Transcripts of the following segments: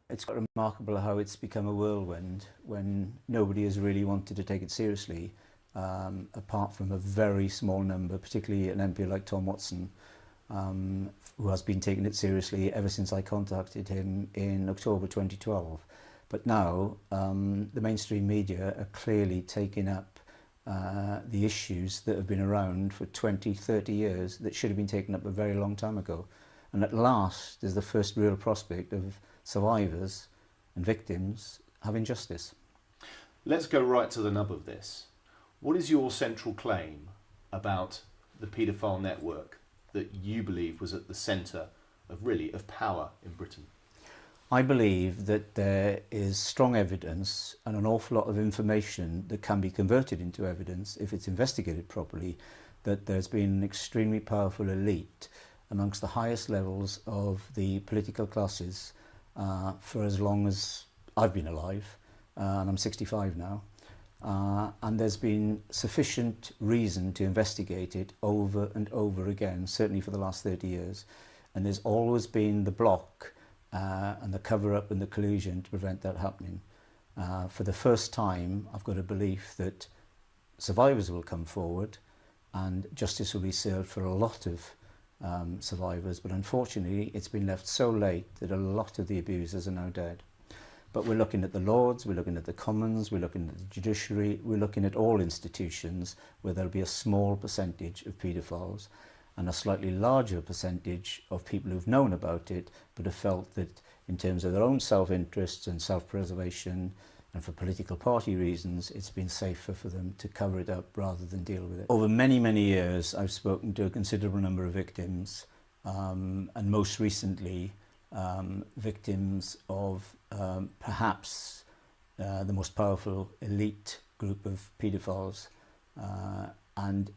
It's quite remarkable how it's become a whirlwind when nobody has really wanted to take it seriously, apart from a very small number, particularly an MP like Tom Watson, who has been taking it seriously ever since I contacted him in October 2012. But now the mainstream media are clearly taking up the issues that have been around for 20, 30 years that should have been taken up a very long time ago. And at last there's the first real prospect of survivors and victims having justice. Let's go right to the nub of this. What is your central claim about the paedophile network that you believe was at the centre of power in Britain? I believe that there is strong evidence and an awful lot of information that can be converted into evidence if it's investigated properly, that there's been an extremely powerful elite amongst the highest levels of the political classes for as long as I've been alive, and I'm 65 now. And there's been sufficient reason to investigate it over and over again, certainly for the last 30 years. And there's always been the block and the cover-up and the collusion to prevent that happening. For the first time, I've got a belief that survivors will come forward and justice will be served for a lot of survivors, but unfortunately it's been left so late that a lot of the abusers are now dead. But we're looking at the Lords, we're looking at the Commons, we're looking at the judiciary, we're looking at all institutions where there'll be a small percentage of paedophiles and a slightly larger percentage of people who've known about it but have felt that in terms of their own self-interests and self-preservation and for political party reasons, it's been safer for them to cover it up rather than deal with it. Over many, many years, I've spoken to a considerable number of victims, and most recently, victims of perhaps the most powerful elite group of paedophiles. And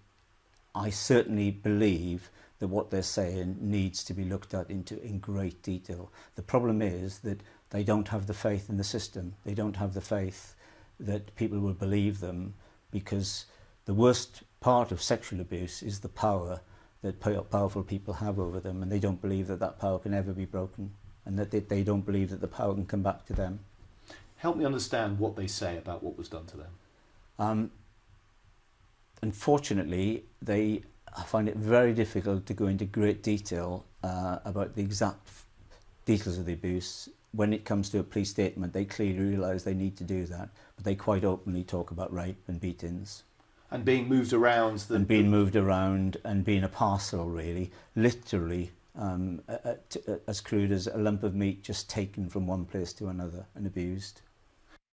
I certainly believe that what they're saying needs to be looked at in great detail. The problem is that they don't have the faith in the system. They don't have the faith that people will believe them, because the worst part of sexual abuse is the power that powerful people have over them, and they don't believe that that power can ever be broken, and that they don't believe that the power can come back to them. Help me understand what they say about what was done to them. Unfortunately, they find it very difficult to go into great detail about the exact details of the abuse. When it comes to a police statement, they clearly realise they need to do that, but they quite openly talk about rape and beatings. And being moved around. And being moved around and being a parcel, really, literally, as crude as a lump of meat just taken from one place to another and abused.